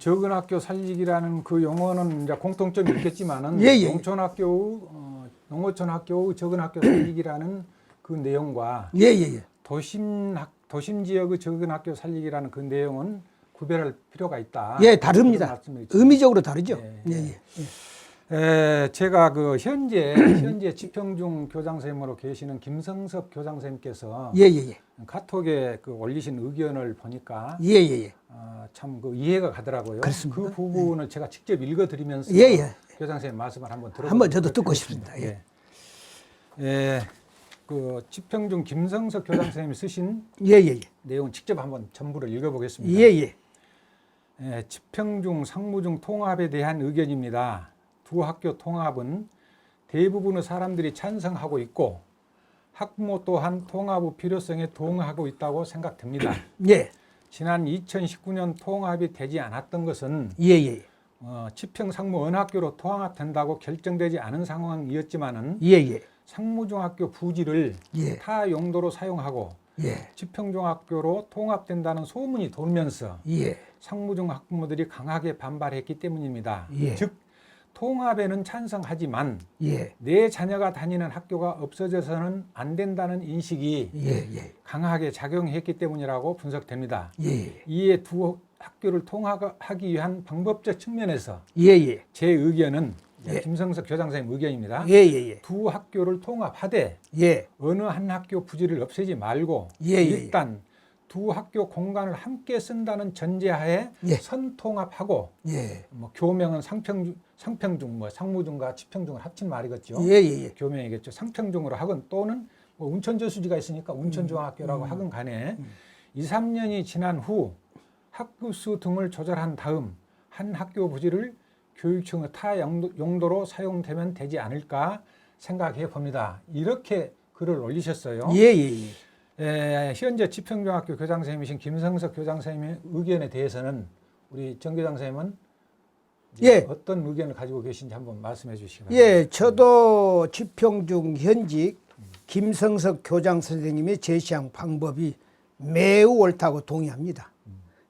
적은 학교 살리기라는 그 용어는 이제 공통점이 있겠지만은 농어촌 학교의 적은 학교 살리기라는 그 내용과 도심 지역의 적은 학교 살리기라는 그 내용은 구별할 필요가 있다. 예, 다릅니다. 의미적으로 다르죠. 제가 그 현재 지평중 교장선생님으로 계시는 김성석 교장선생님께서 카톡에 그 올리신 의견을 보니까 참 그 이해가 가더라고요. 그렇습니까? 그 부분을 제가 직접 읽어드리면서 교장선생님 말씀을 한번 들어보겠습니다. 한번 저도 듣고 싶습니다. 그 지평중 김성석 교장선생님이 쓰신 내용 직접 한번 전부를 읽어보겠습니다. 지평중 상무중 통합에 대한 의견입니다. 두 학교 통합은 대부분의 사람들이 찬성하고 있고 학부모 또한 통합의 필요성에 동의하고 있다고 생각됩니다. 지난 2019년 통합이 되지 않았던 것은 지평 상무 어느 학교로 통합된다고 결정되지 않은 상황이었지만은 상무중학교 부지를 타 용도로 사용하고 지평중학교로 통합된다는 소문이 돌면서 상무중 학부모들이 강하게 반발했기 때문입니다. 즉 통합에는 찬성하지만 내 자녀가 다니는 학교가 없어져서는 안 된다는 인식이 강하게 작용했기 때문이라고 분석됩니다. 이에 두 학교를 통합하기 위한 방법적 측면에서 제 의견은 김성석 교장선생님 의견입니다. 두 학교를 통합하되 어느 한 학교 부지를 없애지 말고 일단 두 학교 공간을 함께 쓴다는 전제하에 선통합하고 뭐 교명은 상평중 뭐 상무중과 지평중을 합친 말이겠죠. 교명이겠죠. 상평중으로 하건 또는 뭐 운천저수지가 있으니까 운천중학교라고 하건 간에 2, 3년이 지난 후 학교 수 등을 조절한 다음 한 학교 부지를 교육청의 타 용도로 사용되면 되지 않을까 생각해 봅니다. 이렇게 글을 올리셨어요. 현재 지평중학교 교장선생님이신 김성석 교장선생님의 의견에 대해서는 우리 정 교장선생님은 어떤 의견을 가지고 계신지 한번 말씀해 주시기 바랍니다. 저도 지평중 현직 김성석 교장선생님이 제시한 방법이 매우 옳다고 동의합니다.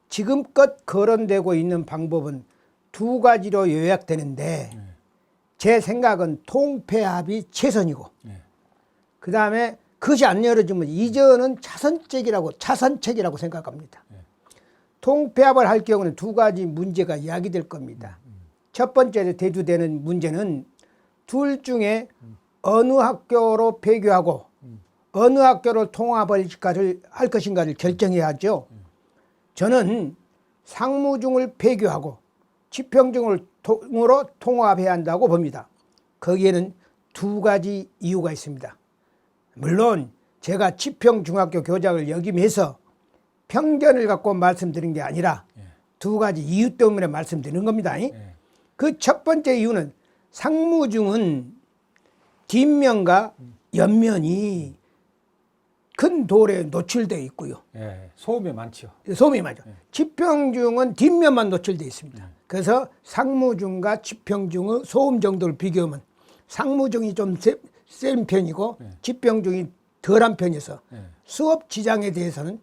지금껏 거론되고 있는 방법은 두 가지로 요약되는데 제 생각은 통폐합이 최선이고 그 다음에 그것이 안 열어지면 이전은 차선책이라고 생각합니다. 통폐합을 할 경우는 두 가지 문제가 야기될 겁니다. 첫 번째 대두되는 문제는 둘 중에 어느 학교로 폐교하고 어느 학교로 통합할 것인가를 결정해야죠. 저는 상무중을 폐교하고 지평중으로 통합해야 한다고 봅니다. 거기에는 두 가지 이유가 있습니다. 물론 제가 지평중학교 교장을 역임해서 편견을 갖고 말씀드린 게 아니라 두 가지 이유 때문에 말씀드리는 겁니다. 그 첫 번째 이유는 상무중은 뒷면과 옆면이 큰 돌에 노출되어 있고요. 소음이 많죠. 소음이 많죠. 지평중은 뒷면만 노출되어 있습니다. 그래서 상무중과 지평중의 소음 정도를 비교하면 상무중이 좀 센 편이고 지평중이 덜한 편이어서 수업 지장에 대해서는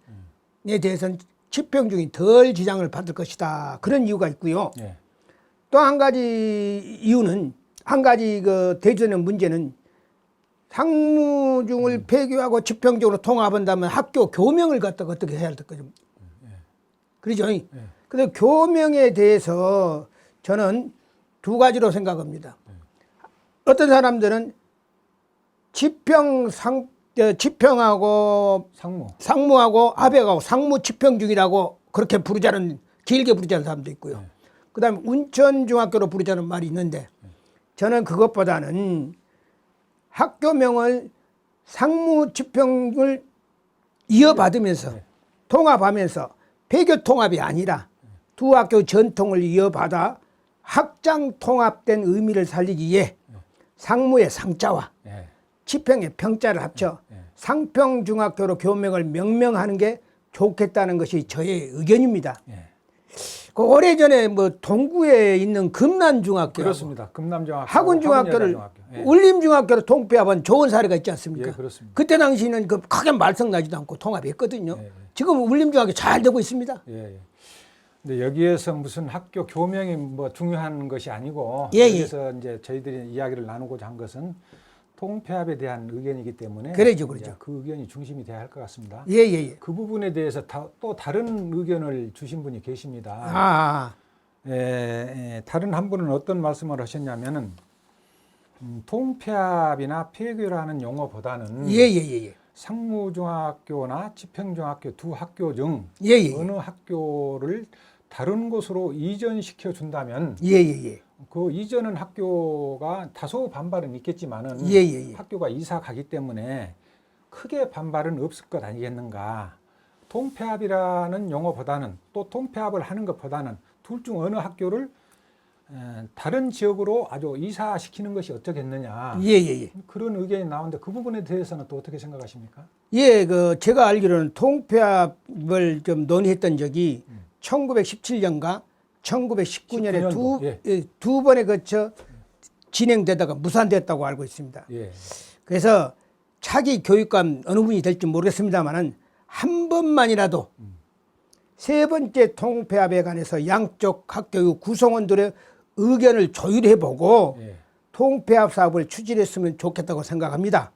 지평중이 덜 지장을 받을 것이다. 그런 이유가 있고요. 또 한 가지 이유는 그 대전의 문제는 상무중을 폐교하고 지평중으로 통합한다면 학교 교명을 갖다가 어떻게 해야 할 거죠? 그렇죠? 근데 교명에 대해서 저는 두 가지로 생각합니다. 어떤 사람들은 지평하고 상무하고 아백하고 상무 지평중이라고 그렇게 길게 부르자는 사람도 있고요. 그 다음에 운천중학교로 부르자는 말이 있는데 저는 그것보다는 학교명을 상무 지평을 이어받으면서 통합하면서 폐교 통합이 아니라 두 학교 전통을 이어받아 학장 통합된 의미를 살리기 위해 상무의 상자와 지평의 평자를 합쳐 상평중학교로 교명을 명명하는 게 좋겠다는 것이 저의 의견입니다. 그 오래전에 뭐 동구에 있는 금남중학교 그렇습니다. 금남중학교 학운중학교를 울림중학교로 통폐합한 좋은 사례가 있지 않습니까? 그렇습니다. 그때 당시는 크게 말썽 나지도 않고 통합했거든요. 지금 울림중학교 잘 되고 있습니다. 근데 여기에서 무슨 학교 교명이 뭐 중요한 것이 아니고 예, 예. 여기서 이제 저희들이 이야기를 나누고자 한 것은 통폐합에 대한 의견이기 때문에 그러죠, 이제 그러죠. 그 의견이 중심이 돼야 할 것 같습니다. 예, 예, 예. 그 부분에 대해서 또 다른 의견을 주신 분이 계십니다. 다른 한 분은 어떤 말씀을 하셨냐면은 통폐합이나 폐교라는 용어보다는 예, 예, 예, 예. 상무중학교나 지평중학교 두 학교 중 예, 예, 예. 어느 학교를 다른 곳으로 이전시켜 준다면 예, 예, 예. 그 이전은 학교가 다소 반발은 있겠지만은 예, 예, 예. 학교가 이사 가기 때문에 크게 반발은 없을 것 아니겠는가. 통폐합이라는 용어보다는 또 통폐합을 하는 것보다는 둘 중 어느 학교를 다른 지역으로 아주 이사시키는 것이 어떻겠느냐. 예, 예, 예. 그런 의견이 나오는데 그 부분에 대해서는 또 어떻게 생각하십니까? 예, 제가 알기로는 통폐합을 좀 논의했던 적이 1917년과 1919년에 19년도, 두 번에 거쳐 진행되다가 무산됐다고 알고 있습니다. 예. 그래서 차기 교육감 어느 분이 될지 모르겠습니다만은 한 번만이라도 세 번째 통폐합에 관해서 양쪽 학교 구성원들의 의견을 조율해보고 예. 통폐합 사업을 추진했으면 좋겠다고 생각합니다.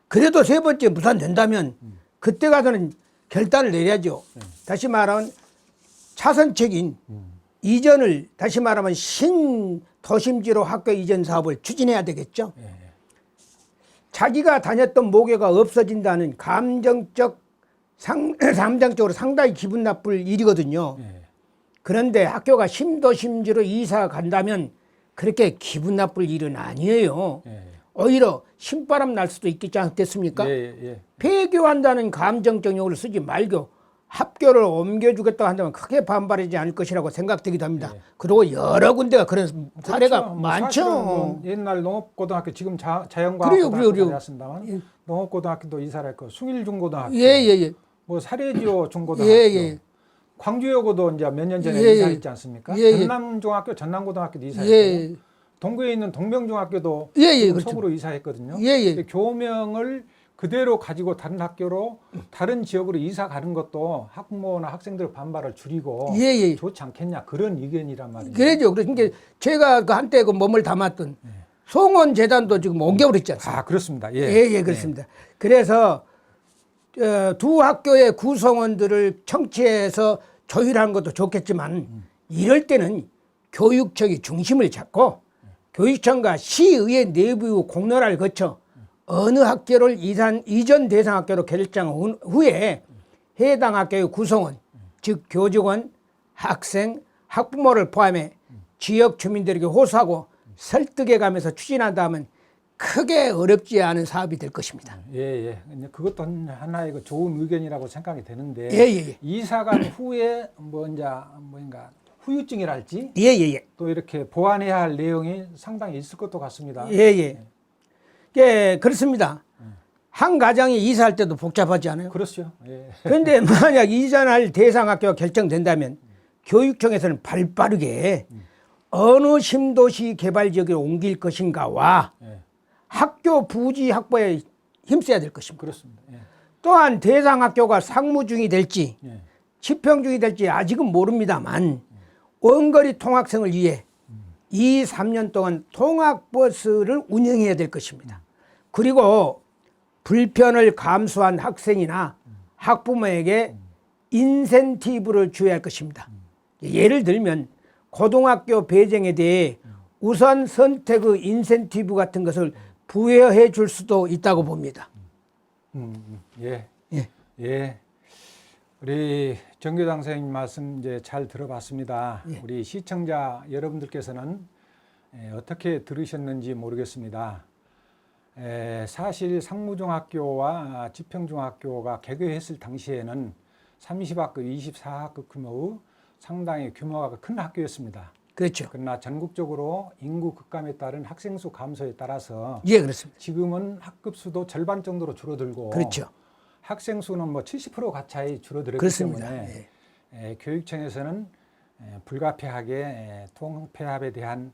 그래도 세 번째 무산된다면 그때 가서는 결단을 내려야죠. 다시 말하면 차선책인 이전을 다시 말하면 신도심지로 학교 이전 사업을 추진해야 되겠죠. 예. 자기가 다녔던 모교가 없어진다는 감정적으로 상당히 기분 나쁠 일이거든요. 예. 그런데 학교가 신도심지로 이사 간다면 그렇게 기분 나쁠 일은 아니에요. 예. 오히려 신바람 날 수도 있겠지 않겠습니까? 예. 폐교한다는 감정적 용어를 쓰지 말고 학교를 옮겨주겠다고 한다면 크게 반발하지 않을 것이라고 생각되기도 합니다. 예. 그리고 여러 군데가 그런 사례가 그렇죠. 많죠. 사실은 뭐 옛날 농업고등학교 지금 그래요, 자연과학고등학교 그래요. 다녔습니다만 농업고등학교도 이사를 했고 숭일중고등학교, 예. 뭐 사례지오 중고등학교, 예. 광주여고도 이제 몇 년 전에 예, 이사했지 않습니까? 예. 전남중학교, 전남고등학교도 이사했고 예. 동구에 있는 동명중학교도 예, 지금 그렇죠. 서구로 이사했거든요. 예. 근데 교명을 그대로 가지고 다른 학교로 다른 지역으로 이사 가는 것도 학부모나 학생들 반발을 줄이고 예. 좋지 않겠냐 그런 의견이란 말이에요. 그러죠. 그러니까 제가 한때 몸을 담았던 송원재단도 지금 옮겨버렸지 않습니까? 그렇습니다. 예, 그렇습니다. 그래서 두 학교의 구성원들을 청취해서 조율하는 것도 좋겠지만 이럴 때는 교육청이 중심을 잡고 교육청과 시의회 내부 공론화를 거쳐 어느 학교를 이전 대상 학교로 결정한 후에 해당 학교의 구성원, 즉 교직원, 학생, 학부모를 포함해 지역 주민들에게 호소하고 설득해가면서 추진한다면 크게 어렵지 않은 사업이 될 것입니다. 예. 그것도 하나의 그 좋은 의견이라고 생각이 되는데 예. 이사간 후에 뭔가 후유증이랄지 예. 또 이렇게 보완해야 할 내용이 상당히 있을 것도 같습니다. 예, 그렇습니다. 한 가정이 이사할 때도 복잡하지 않아요? 그렇죠. 예. 그런데 만약 이전할 대상 학교가 결정된다면 교육청에서는 발빠르게 어느 신도시 개발 지역에 옮길 것인가와 예. 학교 부지 확보에 힘써야 될 것입니다. 그렇습니다. 예. 또한 대상 학교가 상무중이 될지 예. 지평중이 될지 아직은 모릅니다만 원거리 통학생을 위해 2, 3년 동안 통학버스를 운영해야 될 것입니다. 그리고 불편을 감수한 학생이나 학부모에게 인센티브를 줘야 할 것입니다. 예를 들면 고등학교 배정에 대해 우선 선택의 인센티브 같은 것을 부여해 줄 수도 있다고 봅니다. 예. 우리 정교장 선생님 말씀 이제 잘 들어봤습니다. 예. 우리 시청자 여러분들께서는 어떻게 들으셨는지 모르겠습니다. 사실 상무중학교와 지평중학교가 개교했을 당시에는 30학급, 24학급 규모의 상당히 규모가 큰 학교였습니다. 그렇죠. 그러나 전국적으로 인구 급감에 따른 학생 수 감소에 따라서 예, 그렇습니다. 지금은 학급 수도 절반 정도로 줄어들고 그렇죠. 학생 수는 뭐 70% 가까이 줄어들었기 그렇습니다. 때문에 교육청에서는 불가피하게 통폐합에 대한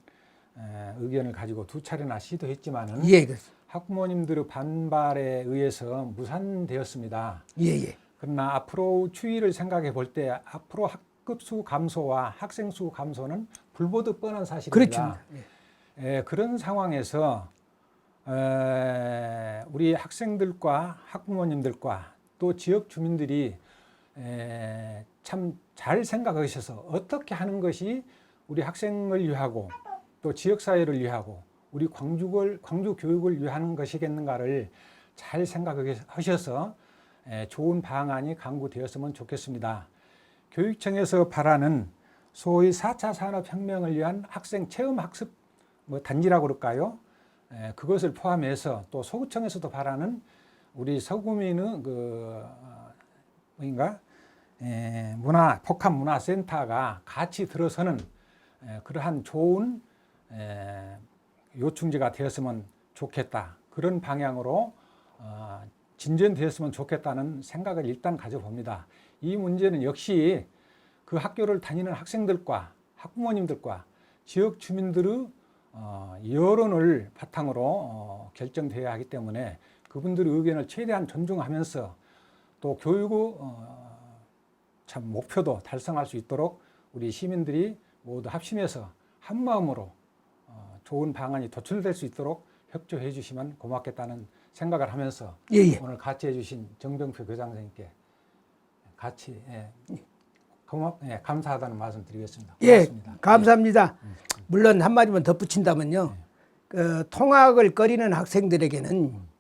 의견을 가지고 두 차례나 시도했지만은 예, 그렇습니다. 학부모님들의 반발에 의해서 무산되었습니다. 예. 그러나 앞으로 추이를 생각해 볼 때 앞으로 학급 수 감소와 학생 수 감소는 불보듯 뻔한 사실입니다. 그렇죠. 그런 상황에서 우리 학생들과 학부모님들과 또 지역 주민들이 참 잘 생각하셔서 어떻게 하는 것이 우리 학생을 위하고 또 지역사회를 위하고 우리 광주 교육을 위한 것이겠는가를 잘 생각하셔서 좋은 방안이 강구되었으면 좋겠습니다. 교육청에서 바라는 소위 4차 산업혁명을 위한 학생 체험학습 단지라고 그럴까요? 그것을 포함해서 또 소구청에서도 바라는 우리 서구민의 복합문화센터가 같이 들어서는 그러한 좋은 요충지가 되었으면 좋겠다. 그런 방향으로 진전되었으면 좋겠다는 생각을 일단 가져봅니다. 이 문제는 역시 그 학교를 다니는 학생들과 학부모님들과 지역 주민들의 여론을 바탕으로 결정되어야 하기 때문에 그분들의 의견을 최대한 존중하면서 또 교육의 참 목표도 달성할 수 있도록 우리 시민들이 모두 합심해서 한마음으로 좋은 방안이 도출될 수 있도록 협조해 주시면 고맙겠다는 생각을 하면서 오늘 같이 해주신 정병표 교장 선생님께 같이 감사하다는 말씀 드리겠습니다. 고맙습니다. 감사합니다. 물론 한마디만 덧붙인다면요. 통학을 꺼리는 학생들에게는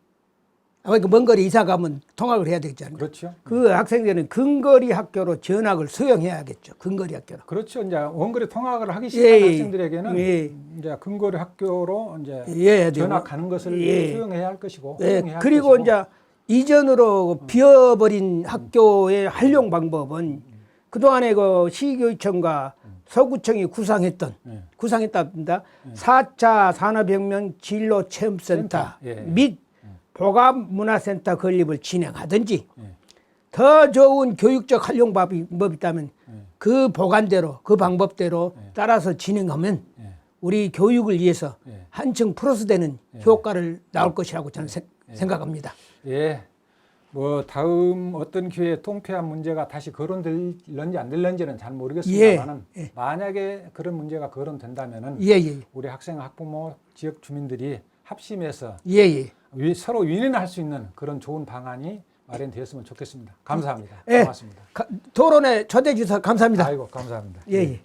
먼 거리 이사 가면 통학을 해야 되잖아요. 그렇죠. 그 학생들은 근거리 학교로 전학을 수용해야겠죠. 근거리 학교로. 그렇죠. 이제 원거리 통학을 하기 싫은 학생들에게는 이제 근거리 학교로 이제 전학하는 것을 수용해야 할 것이고. 그리고 이제 이전으로 비어버린 학교의 활용 방법은 그동안에 그 시교육청과 서구청이 구상했답니다. 4차 산업혁명 진로체험센터 및 복합문화센터 건립을 진행하든지 더 좋은 교육적 활용 방법이 있다면 그 보관대로 그 방법대로 따라서 진행하면 우리 교육을 위해서 한층 플러스되는 효과를 나올 것이라고 저는 생각합니다. 다음 어떤 기회에 통폐합 문제가 다시 거론될런지 안 될런지는 잘 모르겠습니다만은 만약에 그런 문제가 거론된다면은 우리 학생, 학부모, 지역 주민들이 합심해서 서로 윈윈할 수 있는 그런 좋은 방안이 마련되었으면 좋겠습니다. 감사합니다. 고맙습니다. 토론에 초대해 주셔서 감사합니다. 아이고, 감사합니다. 예.